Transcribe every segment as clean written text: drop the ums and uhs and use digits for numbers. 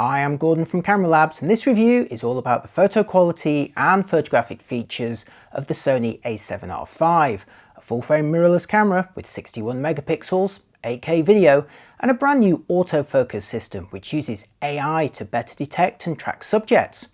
Hi, I'm Gordon from Camera Labs, and this review is all about the photo quality and photographic features of the Sony a7R5, a full-frame mirrorless camera with 61 megapixels, 8K video, and a brand new autofocus system which uses AI to better detect and track subjects.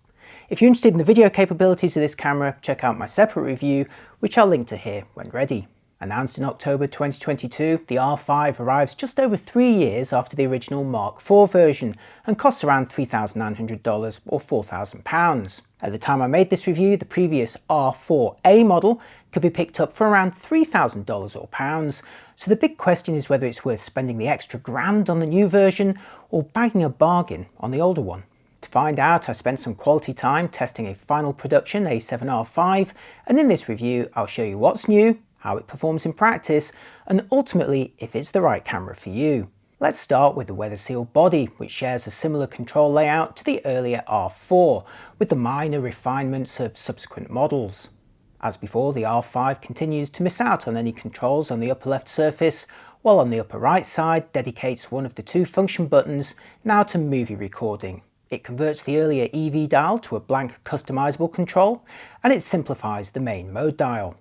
If you're interested in the video capabilities of this camera, check out my separate review, which I'll link to here when ready. Announced in October 2022, the R5 arrives just over 3 years after the original Mark IV version and costs around $3,900 or £4,000. At the time I made this review, the previous R4A model could be picked up for around $3,000 or pounds, so the big question is whether it's worth spending the extra grand on the new version or bagging a bargain on the older one. To find out, I spent some quality time testing a final production a7R5, and in this review I'll show you what's new, how it performs in practice, and ultimately if it's the right camera for you. Let's start with the weather sealed body, which shares a similar control layout to the earlier R4, with the minor refinements of subsequent models. As before, the R5 continues to miss out on any controls on the upper left surface, while on the upper right side dedicates one of the two function buttons now to movie recording. It converts the earlier EV dial to a blank customizable control, and it simplifies the main mode dial.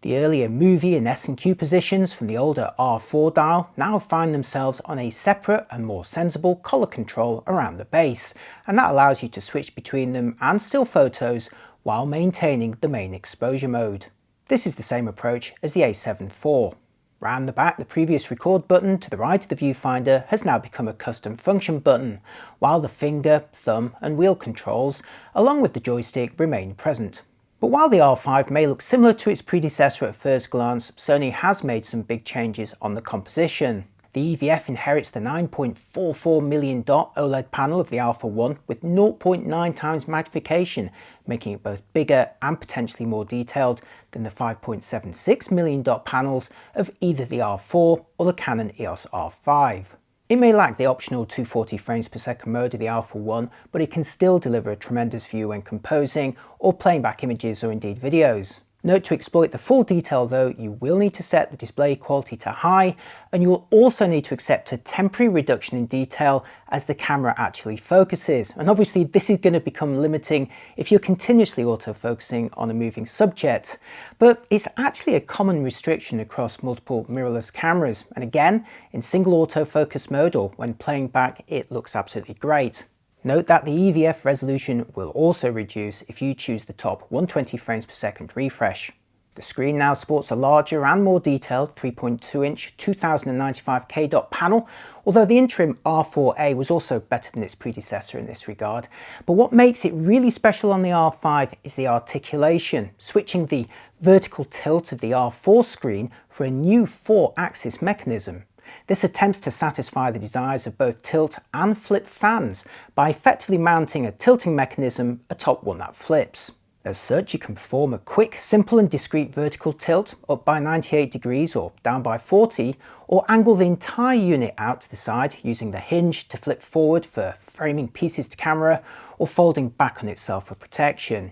The earlier movie and S&Q positions from the older R4 dial now find themselves on a separate and more sensible color control around the base, and that allows you to switch between them and still photos while maintaining the main exposure mode. This is the same approach as the a7 IV. Round the back, the previous record button to the right of the viewfinder has now become a custom function button, while the finger, thumb and wheel controls, along with the joystick, remain present. But while the R5 may look similar to its predecessor at first glance, Sony has made some big changes on the composition. The EVF inherits the 9.44 million dot OLED panel of the Alpha 1 with 0.9 times magnification, making it both bigger and potentially more detailed than the 5.76 million dot panels of either the R4 or the Canon EOS R5. It may lack the optional 240 frames per second mode of the Alpha 1, but it can still deliver a tremendous view when composing or playing back images or indeed videos. Note, to exploit the full detail though, you will need to set the display quality to high, and you will also need to accept a temporary reduction in detail as the camera actually focuses. And obviously this is going to become limiting if you're continuously autofocusing on a moving subject. But it's actually a common restriction across multiple mirrorless cameras, and again, in single autofocus mode or when playing back, it looks absolutely great. Note that the EVF resolution will also reduce if you choose the top 120 frames per second refresh. The screen now sports a larger and more detailed 3.2-inch 2095K dot panel, although the interim R4A was also better than its predecessor in this regard. But what makes it really special on the R5 is the articulation, switching the vertical tilt of the R4 screen for a new 4-axis mechanism. This attempts to satisfy the desires of both tilt and flip fans by effectively mounting a tilting mechanism atop one that flips. As such, you can perform a quick, simple and discrete vertical tilt up by 98 degrees or down by 40, or angle the entire unit out to the side using the hinge to flip forward for framing pieces to camera or folding back on itself for protection.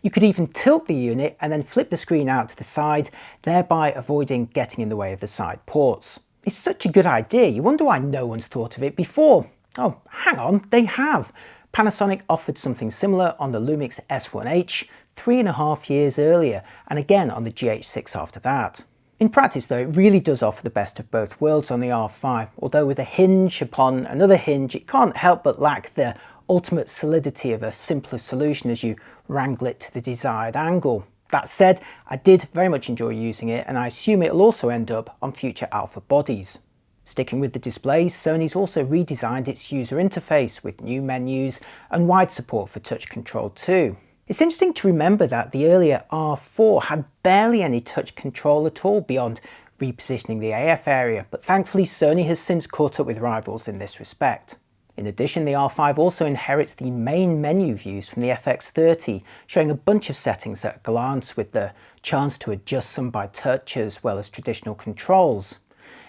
You could even tilt the unit and then flip the screen out to the side, thereby avoiding getting in the way of the side ports. It's such a good idea, you wonder why no one's thought of it before. Oh, hang on, they have. Panasonic offered something similar on the Lumix S1H 3.5 years earlier, and again on the GH6 after that. In practice though, it really does offer the best of both worlds on the R5, although with a hinge upon another hinge, it can't help but lack the ultimate solidity of a simpler solution as you wrangle it to the desired angle. That said, I did very much enjoy using it, and I assume it'll also end up on future Alpha bodies. Sticking with the displays, Sony's also redesigned its user interface with new menus and wide support for touch control too. It's interesting to remember that the earlier R4 had barely any touch control at all beyond repositioning the AF area, but thankfully Sony has since caught up with rivals in this respect. In addition, the R5 also inherits the main menu views from the FX30, showing a bunch of settings at a glance with the chance to adjust some by touch as well as traditional controls.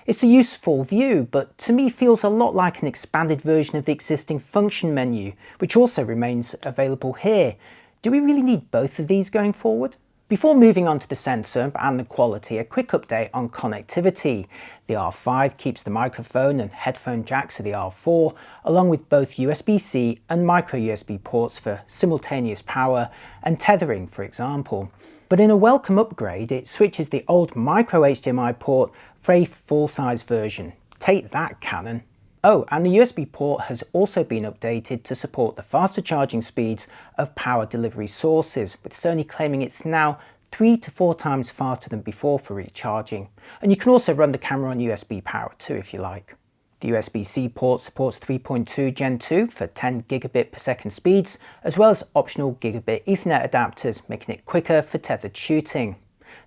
It's a useful view, but to me feels a lot like an expanded version of the existing function menu, which also remains available here. Do we really need both of these going forward? Before moving on to the sensor and the quality, a quick update on connectivity. The R5 keeps the microphone and headphone jacks of the R4, along with both USB-C and micro USB ports for simultaneous power and tethering, for example. But in a welcome upgrade, it switches the old micro HDMI port for a full-size version. Take that, Canon. Oh, and the USB port has also been updated to support the faster charging speeds of power delivery sources, with Sony claiming it's now 3 to 4 times faster than before for recharging. And you can also run the camera on USB power too if you like. The USB-C port supports 3.2 Gen 2 for 10 gigabit per second speeds, as well as optional gigabit Ethernet adapters, making it quicker for tethered shooting.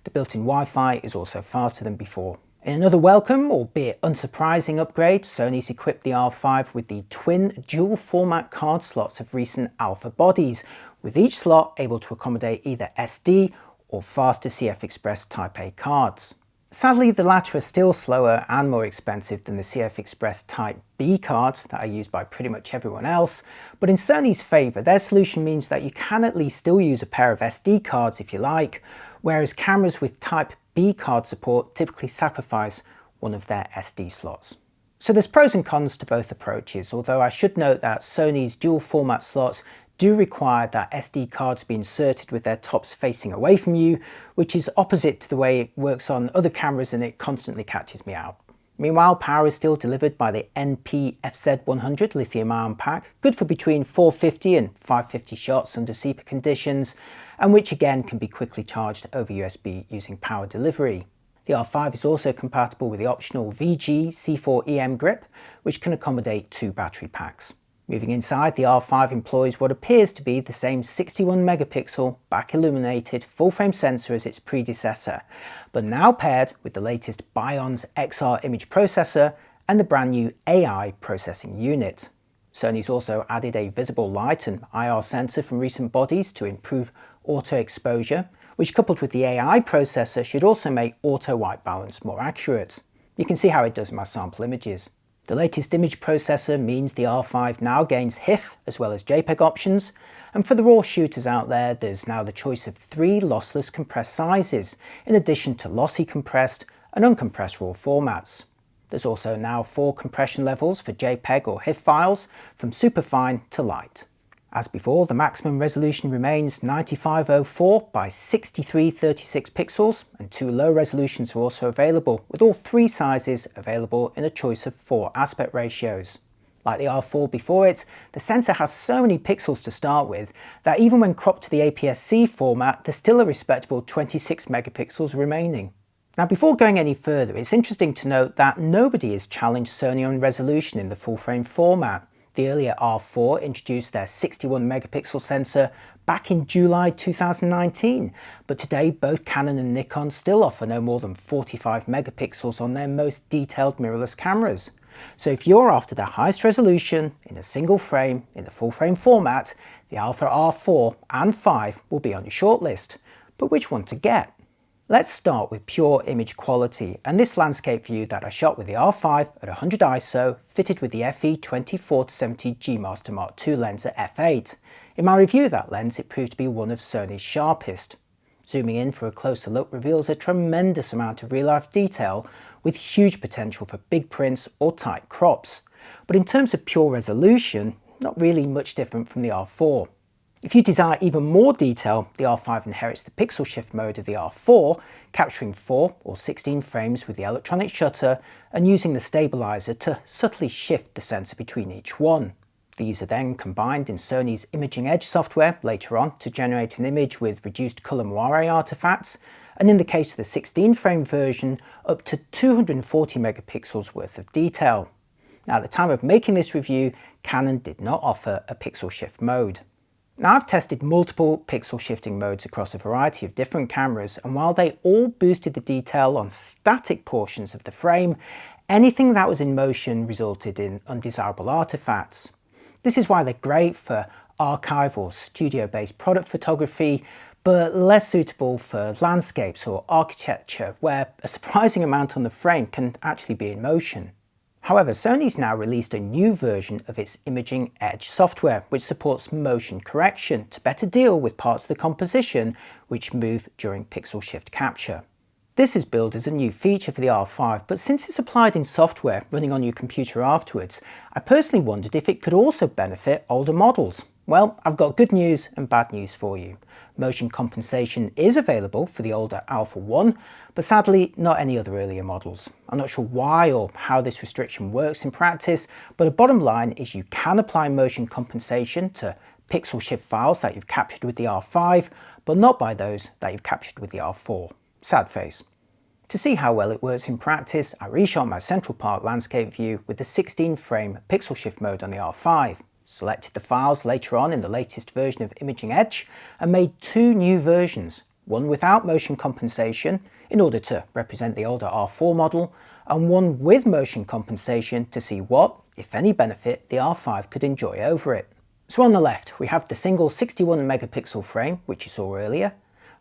The built-in Wi-Fi is also faster than before. In another welcome, albeit unsurprising upgrade, Sony's equipped the R5 with the twin dual format card slots of recent alpha bodies, with each slot able to accommodate either SD or faster CF Express Type A cards. Sadly, the latter are still slower and more expensive than the CF Express Type B cards that are used by pretty much everyone else, but in Sony's favour, their solution means that you can at least still use a pair of SD cards if you like, whereas cameras with Type B card support typically sacrifice one of their SD slots. So there's pros and cons to both approaches, although I should note that Sony's dual format slots do require that SD cards be inserted with their tops facing away from you, which is opposite to the way it works on other cameras, and it constantly catches me out. Meanwhile, power is still delivered by the NP-FZ100 lithium-ion pack, good for between 450 and 550 shots under SEPA conditions, and which again can be quickly charged over USB using power delivery. The R5 is also compatible with the optional VG C4EM grip, which can accommodate 2 battery packs. Moving inside, the R5 employs what appears to be the same 61 megapixel back illuminated full-frame sensor as its predecessor, but now paired with the latest Bionz XR image processor and the brand new AI processing unit. Sony's also added a visible light and IR sensor from recent bodies to improve auto exposure, which coupled with the AI processor should also make auto white balance more accurate. You can see how it does in my sample images. The latest image processor means the R5 now gains HIF as well as JPEG options, and for the RAW shooters out there, there's now the choice of 3 lossless compressed sizes, in addition to lossy compressed and uncompressed RAW formats. There's also now 4 compression levels for JPEG or HIF files, from superfine to light. As before, the maximum resolution remains 9504 by 6336 pixels, and 2 low resolutions are also available, with all 3 sizes available in a choice of 4 aspect ratios. Like the R4 before it, the sensor has so many pixels to start with that even when cropped to the APS-C format, there's still a respectable 26 megapixels remaining. Now, before going any further, it's interesting to note that nobody has challenged Sony on resolution in the full-frame format. The earlier R4 introduced their 61 megapixel sensor back in July 2019, but today both Canon and Nikon still offer no more than 45 megapixels on their most detailed mirrorless cameras. So if you're after the highest resolution in a single frame in the full frame format, the Alpha R4 and 5 will be on your shortlist. But which one to get? Let's start with pure image quality, and this landscape view that I shot with the R5 at 100 ISO, fitted with the FE24-70 G Master Mark II lens at f8. In my review of that lens, it proved to be one of Sony's sharpest. Zooming in for a closer look reveals a tremendous amount of real-life detail, with huge potential for big prints or tight crops. But in terms of pure resolution, not really much different from the R4. If you desire even more detail, the R5 inherits the pixel shift mode of the R4, capturing 4 or 16 frames with the electronic shutter and using the stabilizer to subtly shift the sensor between each one. These are then combined in Sony's Imaging Edge software later on to generate an image with reduced color moire artifacts, and in the case of the 16 frame version, up to 240 megapixels worth of detail. Now, at the time of making this review, Canon did not offer a pixel shift mode. Now, I've tested multiple pixel shifting modes across a variety of different cameras, and while they all boosted the detail on static portions of the frame, anything that was in motion resulted in undesirable artifacts. This is why they're great for archive or studio-based product photography, but less suitable for landscapes or architecture, where a surprising amount on the frame can actually be in motion. However, Sony's now released a new version of its Imaging Edge software, which supports motion correction to better deal with parts of the composition which move during pixel shift capture. This is billed as a new feature for the R5, but since it's applied in software running on your computer afterwards, I personally wondered if it could also benefit older models. Well, I've got good news and bad news for you. Motion compensation is available for the older Alpha 1, but sadly not any other earlier models. I'm not sure why or how this restriction works in practice, but the bottom line is you can apply motion compensation to pixel shift files that you've captured with the R5, but not by those that you've captured with the R4. Sad face. To see how well it works in practice, I reshot my Central Park landscape view with the 16 frame pixel shift mode on the R5, selected the files later on in the latest version of Imaging Edge, and made two new versions, one without motion compensation in order to represent the older R4 model, and one with motion compensation to see what, if any benefit, the R5 could enjoy over it. So on the left we have the single 61 megapixel frame which you saw earlier,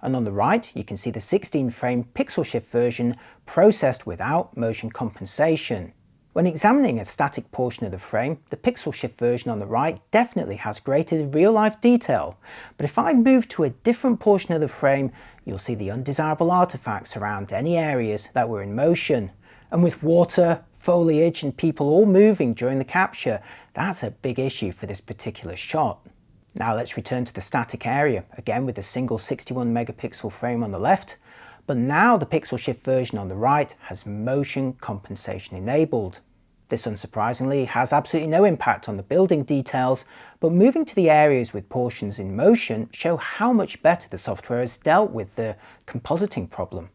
and on the right you can see the 16 frame pixel shift version processed without motion compensation. When examining a static portion of the frame, the pixel shift version on the right definitely has greater real-life detail, but if I move to a different portion of the frame, you'll see the undesirable artifacts around any areas that were in motion. And with water, foliage and people all moving during the capture, that's a big issue for this particular shot. Now let's return to the static area, again with the single 61 megapixel frame on the left, but now the pixel shift version on the right has motion compensation enabled. This unsurprisingly has absolutely no impact on the building details, but moving to the areas with portions in motion show how much better the software has dealt with the compositing problem.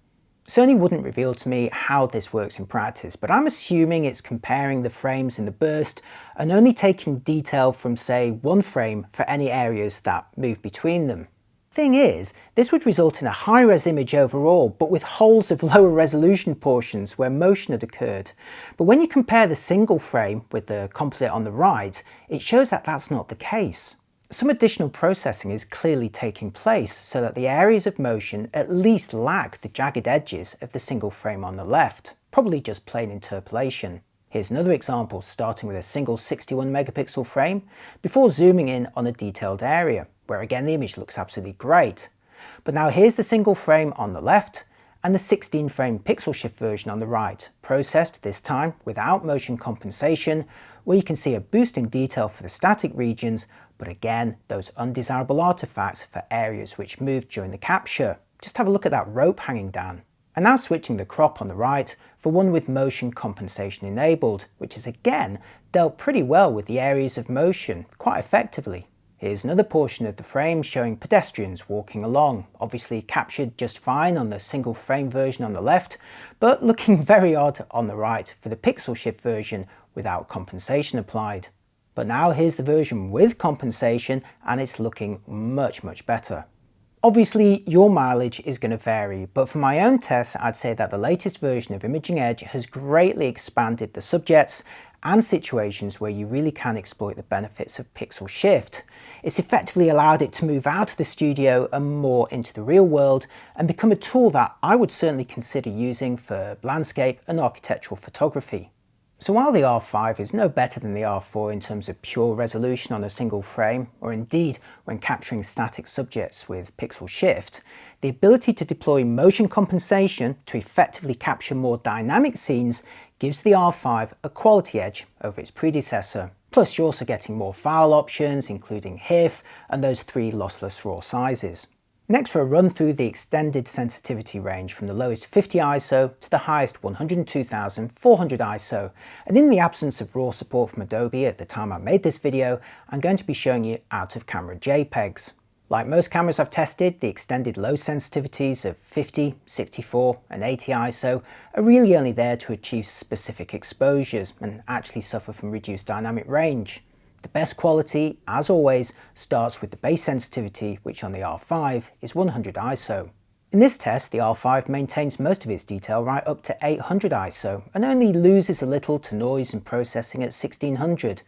Sony wouldn't reveal to me how this works in practice, but I'm assuming it's comparing the frames in the burst and only taking detail from, say, one frame for any areas that move between them. Thing is, this would result in a high-res image overall, but with holes of lower resolution portions where motion had occurred. But when you compare the single frame with the composite on the right, it shows that that's not the case. Some additional processing is clearly taking place so that the areas of motion at least lack the jagged edges of the single frame on the left, probably just plain interpolation. Here's another example starting with a single 61 megapixel frame before zooming in on a detailed area, where again the image looks absolutely great. But now here's the single frame on the left and the 16 frame pixel shift version on the right, processed this time without motion compensation, where you can see a boost in detail for the static regions, but again those undesirable artifacts for areas which moved during the capture. Just have a look at that rope hanging down. And now switching the crop on the right for one with motion compensation enabled, which is again dealt pretty well with the areas of motion quite effectively. Here's another portion of the frame showing pedestrians walking along, obviously captured just fine on the single frame version on the left, but looking very odd on the right for the pixel shift version without compensation applied. But now here's the version with compensation and it's looking much better. Obviously your mileage is going to vary, but for my own tests I'd say that the latest version of Imaging Edge has greatly expanded the subjects and situations where you really can exploit the benefits of pixel shift. It's effectively allowed it to move out of the studio and more into the real world and become a tool that I would certainly consider using for landscape and architectural photography. So while the R5 is no better than the R4 in terms of pure resolution on a single frame, or indeed when capturing static subjects with pixel shift, the ability to deploy motion compensation to effectively capture more dynamic scenes gives the R5 a quality edge over its predecessor. Plus you're also getting more file options, including HIF and those 3 lossless RAW sizes. Next for a run through the extended sensitivity range from the lowest 50 ISO to the highest 102,400 ISO, and in the absence of RAW support from Adobe at the time I made this video, I'm going to be showing you out of camera JPEGs. Like most cameras I've tested, the extended low sensitivities of 50, 64 and 80 ISO are really only there to achieve specific exposures and actually suffer from reduced dynamic range. The best quality, as always, starts with the base sensitivity, which on the R5 is 100 ISO. In this test, the R5 maintains most of its detail right up to 800 ISO and only loses a little to noise and processing at 1600.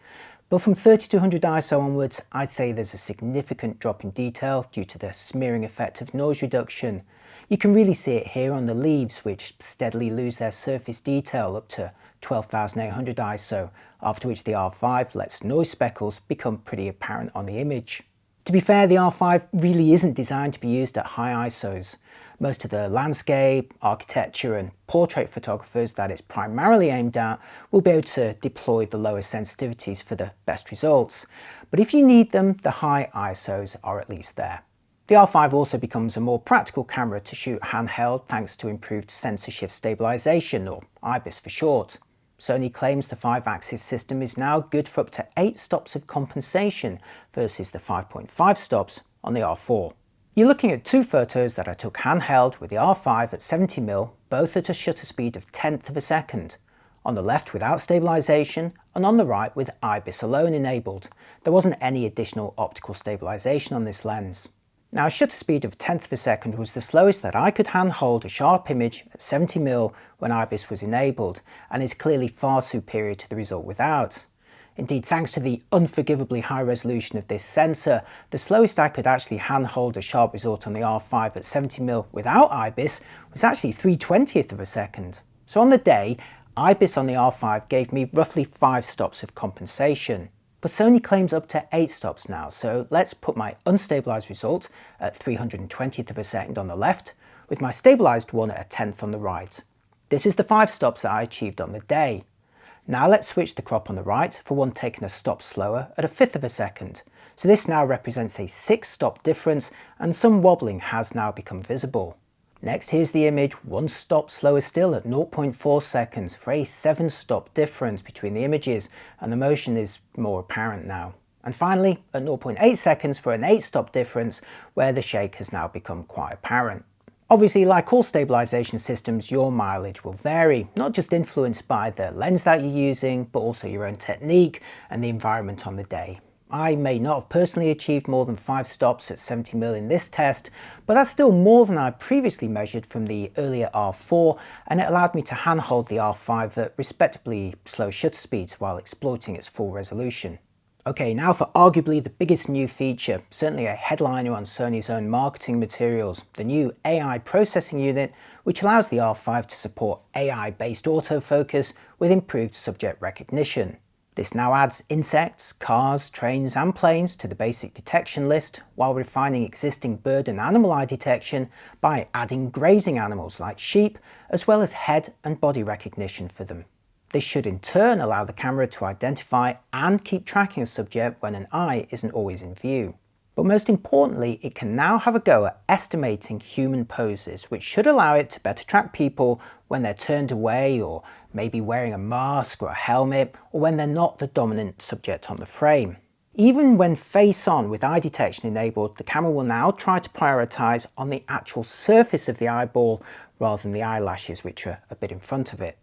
But from 3200 ISO onwards, I'd say there's a significant drop in detail due to the smearing effect of noise reduction. You can really see it here on the leaves, which steadily lose their surface detail up to 12,800 ISO, after which the R5 lets noise speckles become pretty apparent on the image. To be fair, the R5 really isn't designed to be used at high ISOs. Most of the landscape, architecture and portrait photographers that it's primarily aimed at will be able to deploy the lowest sensitivities for the best results. But if you need them, the high ISOs are at least there. The R5 also becomes a more practical camera to shoot handheld thanks to improved sensor shift stabilization, or IBIS for short. Sony claims the 5-axis system is now good for up to 8 stops of compensation versus the 5.5 stops on the R4. You're looking at two photos that I took handheld with the R5 at 70mm, both at a shutter speed of 1/10 of a second. On the left without stabilization, and on the right with IBIS alone enabled. There wasn't any additional optical stabilization on this lens. Now, a shutter speed of 1/10 of a second was the slowest that I could handhold a sharp image at 70mm when IBIS was enabled, and is clearly far superior to the result without. Indeed, thanks to the unforgivably high resolution of this sensor, the slowest I could actually handhold a sharp result on the R5 at 70mm without IBIS was actually 3/20th of a second. So on the day, IBIS on the R5 gave me roughly 5 stops of compensation. But Sony claims up to 8 stops now, so let's put my unstabilized result at 3/320th of a second on the left, with my stabilized one at 1/10 on the right. This is the 5 stops that I achieved on the day. Now let's switch the crop on the right for one taking a stop slower at 1/5 of a second. So this now represents a 6 stop difference, and some wobbling has now become visible. Next, here's the image 1 stop slower still at 0.4 seconds for a 7 stop difference between the images, and the motion is more apparent now. And finally, at 0.8 seconds for an 8 stop difference where the shake has now become quite apparent. Obviously, like all stabilization systems, your mileage will vary, not just influenced by the lens that you're using, but also your own technique and the environment on the day. I may not have personally achieved more than 5 stops at 70mm in this test, but that's still more than I previously measured from the earlier R4, and it allowed me to handhold the R5 at respectably slow shutter speeds while exploiting its full resolution. Okay, now for arguably the biggest new feature, certainly a headliner on Sony's own marketing materials, the new AI processing unit, which allows the R5 to support AI-based autofocus with improved subject recognition. This now adds insects, cars, trains and planes to the basic detection list, while refining existing bird and animal eye detection by adding grazing animals like sheep, as well as head and body recognition for them. This should in turn allow the camera to identify and keep tracking a subject when an eye isn't always in view. But most importantly, it can now have a go at estimating human poses, which should allow it to better track people when they're turned away, or maybe wearing a mask or a helmet, or when they're not the dominant subject on the frame. Even when face on with eye detection enabled, the camera will now try to prioritize on the actual surface of the eyeball rather than the eyelashes, which are a bit in front of it.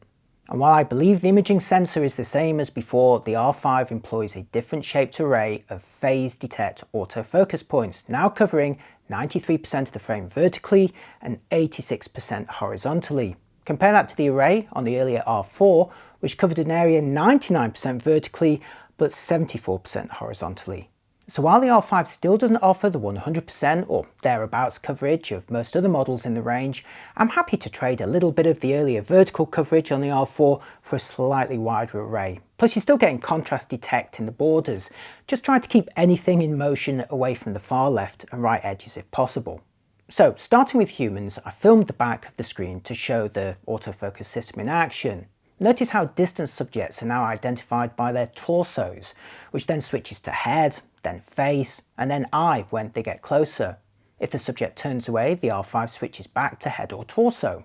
And while I believe the imaging sensor is the same as before, the R5 employs a different shaped array of phase detect autofocus points, now covering 93% of the frame vertically and 86% horizontally. Compare that to the array on the earlier R4, which covered an area 99% vertically but 74% horizontally. So while the R5 still doesn't offer the 100% or thereabouts coverage of most other models in the range, I'm happy to trade a little bit of the earlier vertical coverage on the R4 for a slightly wider array. Plus you're still getting contrast detect in the borders, just trying to keep anything in motion away from the far left and right edges if possible. So starting with humans, I filmed the back of the screen to show the autofocus system in action. Notice how distant subjects are now identified by their torsos, which then switches to head, then face, and then eye when they get closer. If the subject turns away, the R5 switches back to head or torso.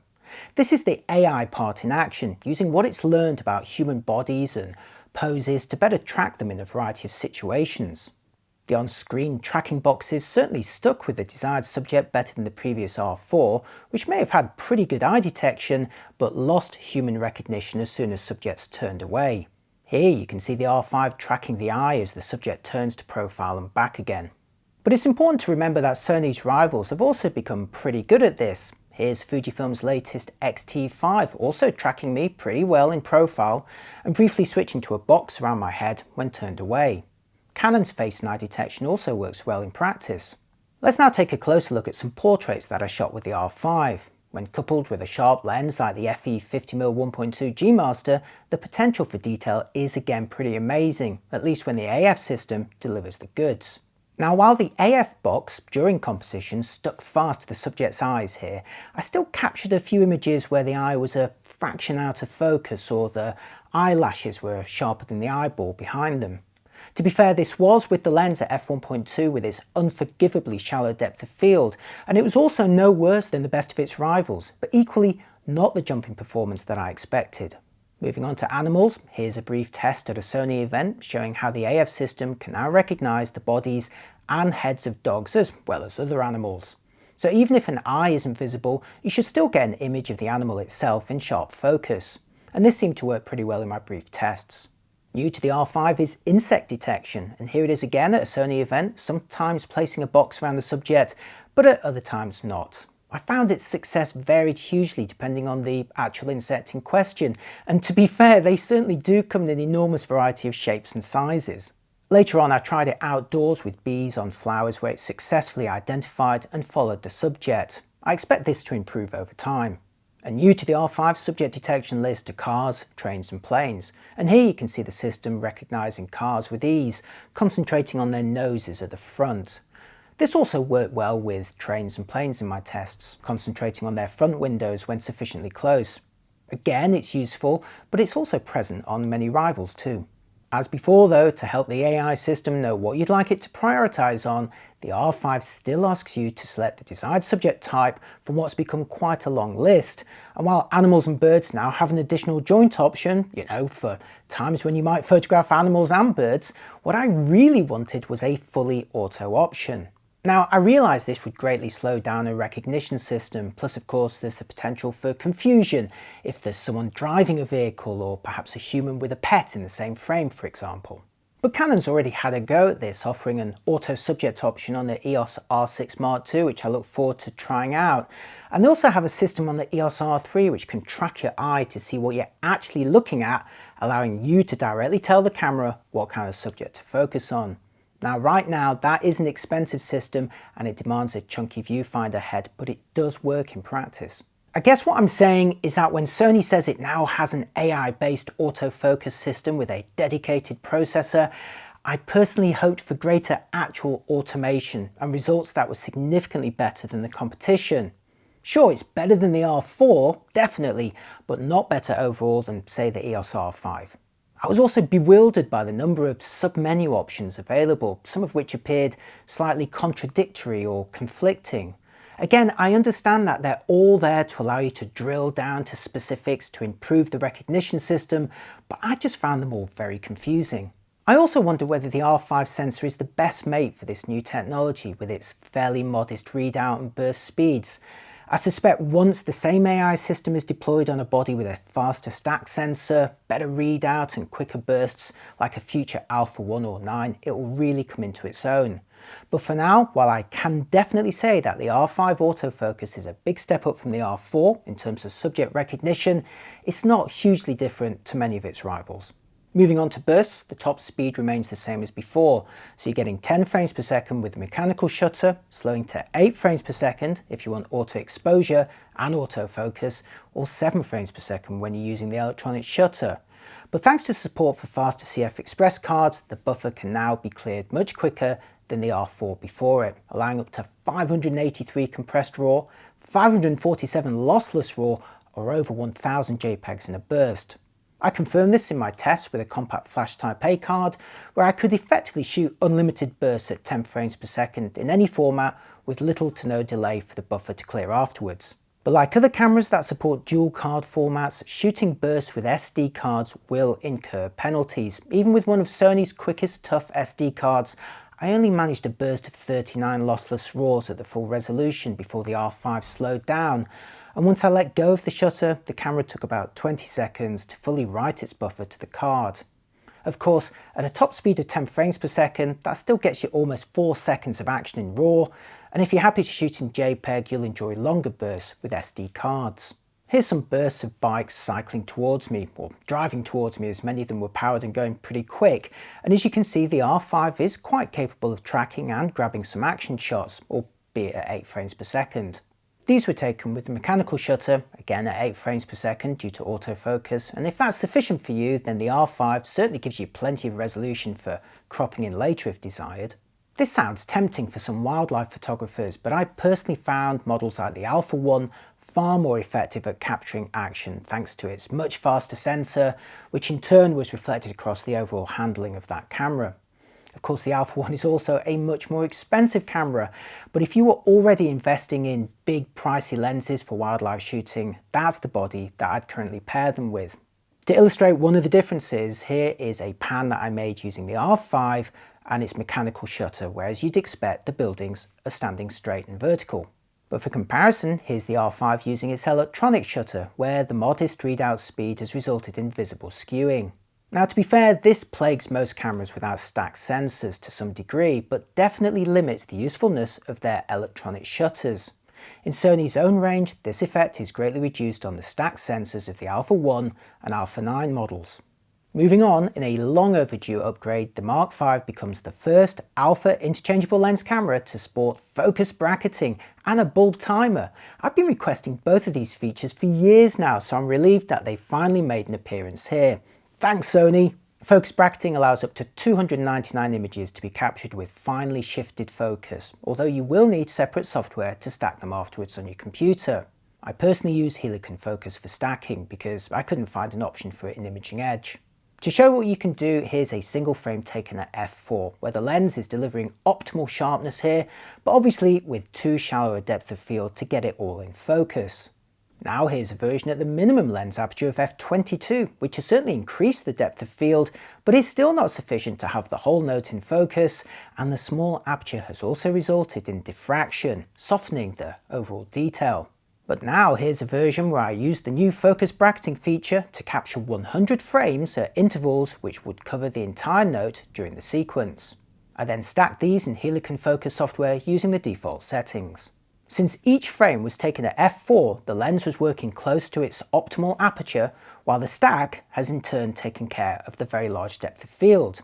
This is the AI part in action, using what it's learned about human bodies and poses to better track them in a variety of situations. The on-screen tracking boxes certainly stuck with the desired subject better than the previous R4, which may have had pretty good eye detection, but lost human recognition as soon as subjects turned away. Here you can see the R5 tracking the eye as the subject turns to profile and back again. But it's important to remember that Sony's rivals have also become pretty good at this. Here's Fujifilm's latest X-T5 also tracking me pretty well in profile and briefly switching to a box around my head when turned away. Canon's face and eye detection also works well in practice. Let's now take a closer look at some portraits that I shot with the R5. When coupled with a sharp lens like the FE50mm 1.2 G Master, the potential for detail is again pretty amazing, at least when the AF system delivers the goods. Now, while the AF box during composition stuck fast to the subject's eyes here, I still captured a few images where the eye was a fraction out of focus or the eyelashes were sharper than the eyeball behind them. To be fair, this was with the lens at f1.2 with its unforgivably shallow depth of field, and it was also no worse than the best of its rivals, but equally not the jumping performance that I expected. Moving on to animals, here's a brief test at a Sony event showing how the AF system can now recognise the bodies and heads of dogs as well as other animals. So even if an eye isn't visible, you should still get an image of the animal itself in sharp focus. And this seemed to work pretty well in my brief tests. New to the R5 is insect detection, and here it is again at a Sony event, sometimes placing a box around the subject, but at other times not. I found its success varied hugely depending on the actual insect in question, and to be fair, they certainly do come in an enormous variety of shapes and sizes. Later on, I tried it outdoors with bees on flowers where it successfully identified and followed the subject. I expect this to improve over time. And new to the R5 subject detection list are cars, trains and planes, and here you can see the system recognising cars with ease, concentrating on their noses at the front. This also worked well with trains and planes in my tests, concentrating on their front windows when sufficiently close. Again, it's useful, but it's also present on many rivals too. As before though, to help the AI system know what you'd like it to prioritise on, the R5 still asks you to select the desired subject type from what's become quite a long list. And while animals and birds now have an additional joint option, for times when you might photograph animals and birds, what I really wanted was a fully auto option. Now, I realise this would greatly slow down a recognition system, plus of course there's the potential for confusion if there's someone driving a vehicle or perhaps a human with a pet in the same frame, for example. But Canon's already had a go at this, offering an auto subject option on the EOS R6 Mark II, which I look forward to trying out. And they also have a system on the EOS R3 which can track your eye to see what you're actually looking at, allowing you to directly tell the camera what kind of subject to focus on. Now, right now, that is an expensive system and it demands a chunky viewfinder head, but it does work in practice. I guess what I'm saying is that when Sony says it now has an AI-based autofocus system with a dedicated processor, I personally hoped for greater actual automation and results that were significantly better than the competition. Sure, it's better than the R4, definitely, but not better overall than, say, the EOS R5. I was also bewildered by the number of sub-menu options available, some of which appeared slightly contradictory or conflicting. Again, I understand that they're all there to allow you to drill down to specifics to improve the recognition system, but I just found them all very confusing. I also wonder whether the R5 sensor is the best mate for this new technology with its fairly modest readout and burst speeds. I suspect once the same AI system is deployed on a body with a faster stack sensor, better readout and quicker bursts like a future Alpha 1 or 9, it will really come into its own. But for now, while I can definitely say that the R5 autofocus is a big step up from the R4 in terms of subject recognition, it's not hugely different to many of its rivals. Moving on to bursts, the top speed remains the same as before, so you're getting 10 frames per second with the mechanical shutter, slowing to 8 frames per second if you want auto exposure and autofocus, or 7 frames per second when you're using the electronic shutter. But thanks to support for faster CF Express cards, the buffer can now be cleared much quicker than the R4 before it, allowing up to 583 compressed RAW, 547 lossless RAW, or over 1000 JPEGs in a burst. I confirmed this in my test with a compact flash Type A card, where I could effectively shoot unlimited bursts at 10 frames per second in any format with little to no delay for the buffer to clear afterwards. But like other cameras that support dual card formats, shooting bursts with SD cards will incur penalties. Even with one of Sony's quickest tough SD cards, I only managed a burst of 39 lossless RAWs at the full resolution before the R5 slowed down. And once I let go of the shutter, the camera took about 20 seconds to fully write its buffer to the card. Of course, at a top speed of 10 frames per second, that still gets you almost 4 seconds of action in RAW, and if you're happy to shoot in JPEG, you'll enjoy longer bursts with SD cards. Here's some bursts of bikes cycling towards me, or driving towards me, as many of them were powered and going pretty quick, and as you can see, the R5 is quite capable of tracking and grabbing some action shots, albeit at 8 frames per second. These were taken with the mechanical shutter, again at 8 frames per second due to autofocus, and if that's sufficient for you, then the R5 certainly gives you plenty of resolution for cropping in later if desired. This sounds tempting for some wildlife photographers, but I personally found models like the Alpha One far more effective at capturing action thanks to its much faster sensor, which in turn was reflected across the overall handling of that camera. Of course, the Alpha One is also a much more expensive camera, but if you were already investing in big pricey lenses for wildlife shooting, that's the body that I'd currently pair them with. To illustrate one of the differences, here is a pan that I made using the R5 and its mechanical shutter, whereas you'd expect the buildings are standing straight and vertical. But for comparison, here's the R5 using its electronic shutter, where the modest readout speed has resulted in visible skewing. Now, to be fair, this plagues most cameras without stacked sensors to some degree, but definitely limits the usefulness of their electronic shutters. In Sony's own range, this effect is greatly reduced on the stacked sensors of the Alpha 1 and Alpha 9 models. Moving on, in a long overdue upgrade, the Mark V becomes the first Alpha interchangeable lens camera to sport focus bracketing and a bulb timer. I've been requesting both of these features for years now, so I'm relieved that they finally made an appearance here. Thanks, Sony! Focus bracketing allows up to 299 images to be captured with finely shifted focus, although you will need separate software to stack them afterwards on your computer. I personally use Helicon Focus for stacking because I couldn't find an option for it in Imaging Edge. To show what you can do, here's a single frame taken at f4, where the lens is delivering optimal sharpness here, but obviously with too shallow a depth of field to get it all in focus. Now here's a version at the minimum lens aperture of f22, which has certainly increased the depth of field, but is still not sufficient to have the whole note in focus, and the small aperture has also resulted in diffraction, softening the overall detail. But now here's a version where I used the new focus bracketing feature to capture 100 frames at intervals which would cover the entire note during the sequence. I then stacked these in Helicon Focus software using the default settings. Since each frame was taken at f4, the lens was working close to its optimal aperture, while the stack has in turn taken care of the very large depth of field.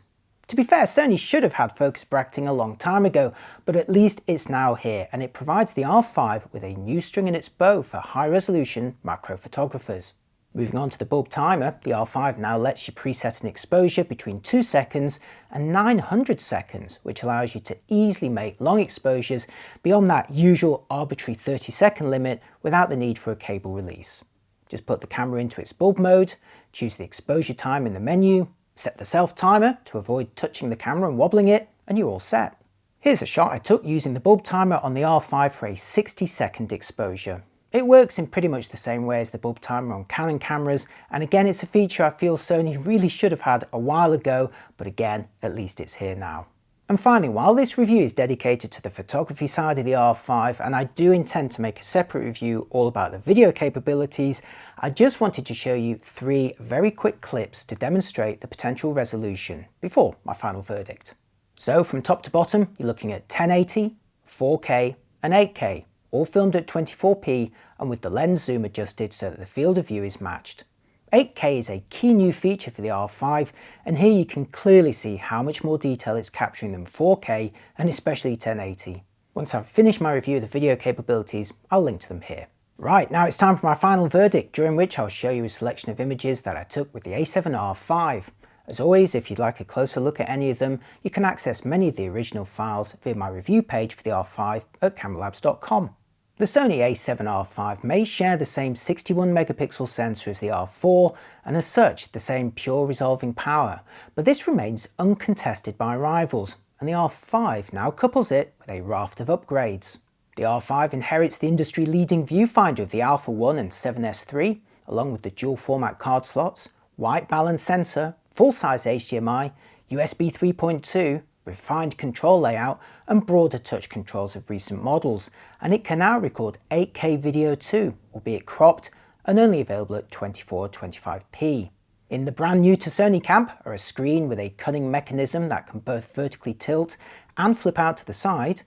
To be fair, Sony should have had focus bracketing a long time ago, but at least it's now here, and it provides the R5 with a new string in its bow for high-resolution macro photographers. Moving on to the bulb timer, the R5 now lets you preset an exposure between 2 seconds and 900 seconds, which allows you to easily make long exposures beyond that usual arbitrary 30-second limit without the need for a cable release. Just put the camera into its bulb mode, choose the exposure time in the menu, set the self-timer to avoid touching the camera and wobbling it, and you're all set. Here's a shot I took using the bulb timer on the R5 for a 60-second exposure. It works in pretty much the same way as the bulb timer on Canon cameras, and again it's a feature I feel Sony really should have had a while ago, but again, at least it's here now. And finally, while this review is dedicated to the photography side of the R5, and I do intend to make a separate review all about the video capabilities, I just wanted to show you 3 very quick clips to demonstrate the potential resolution before my final verdict. So from top to bottom, you're looking at 1080, 4K and 8K, all filmed at 24p and with the lens zoom adjusted so that the field of view is matched. 8K is a key new feature for the R5, and here you can clearly see how much more detail it's capturing than 4K and especially 1080. Once I've finished my review of the video capabilities, I'll link to them here. Right, now it's time for my final verdict, during which I'll show you a selection of images that I took with the A7R5. As always, if you'd like a closer look at any of them, you can access many of the original files via my review page for the R5 at cameralabs.com. The Sony A7R5 may share the same 61 megapixel sensor as the R4 and as such the same pure resolving power, but this remains uncontested by rivals, and the R5 now couples it with a raft of upgrades. The R5 inherits the industry leading viewfinder of the Alpha 1 and 7S III, along with the dual format card slots, white balance sensor, full-size HDMI, USB 3.2, refined control layout and broader touch controls of recent models, and it can now record 8K video too, albeit cropped and only available at 24-25p. In the brand new to Sony camp are a screen with a cunning mechanism that can both vertically tilt and flip out to the side,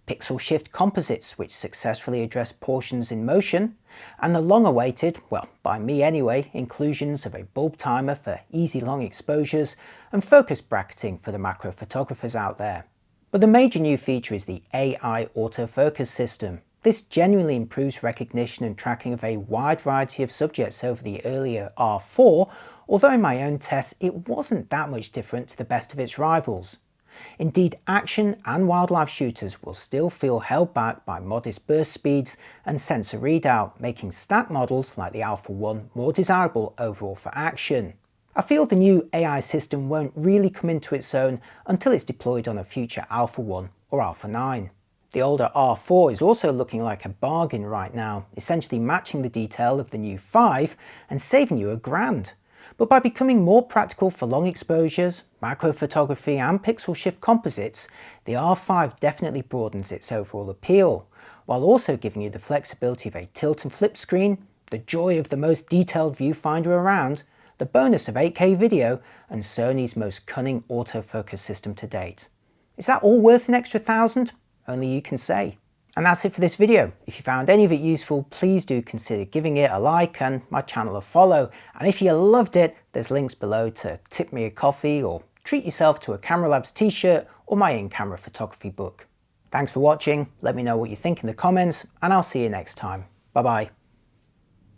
pixel shift composites which successfully address portions in motion, and the long-awaited, well by me anyway, inclusions of a bulb timer for easy long exposures and focus bracketing for the macro photographers out there. But the major new feature is the AI autofocus system. This genuinely improves recognition and tracking of a wide variety of subjects over the earlier R4, although in my own tests it wasn't that much different to the best of its rivals. Indeed, action and wildlife shooters will still feel held back by modest burst speeds and sensor readout, making stack models like the Alpha 1 more desirable overall for action. I feel the new AI system won't really come into its own until it's deployed on a future Alpha 1 or Alpha 9. The older R4 is also looking like a bargain right now, essentially matching the detail of the new 5 and saving you $1,000. But by becoming more practical for long exposures, macro photography and pixel shift composites, the R5 definitely broadens its overall appeal, while also giving you the flexibility of a tilt and flip screen, the joy of the most detailed viewfinder around, the bonus of 8K video, and Sony's most cunning autofocus system to date. Is that all worth an extra $1,000? Only you can say. And that's it for this video. If you found any of it useful, please do consider giving it a like and my channel a follow. And if you loved it, there's links below to tip me a coffee or treat yourself to a Camera Labs t-shirt or my in-camera photography book. Thanks for watching, let me know what you think in the comments, and I'll see you next time. Bye bye.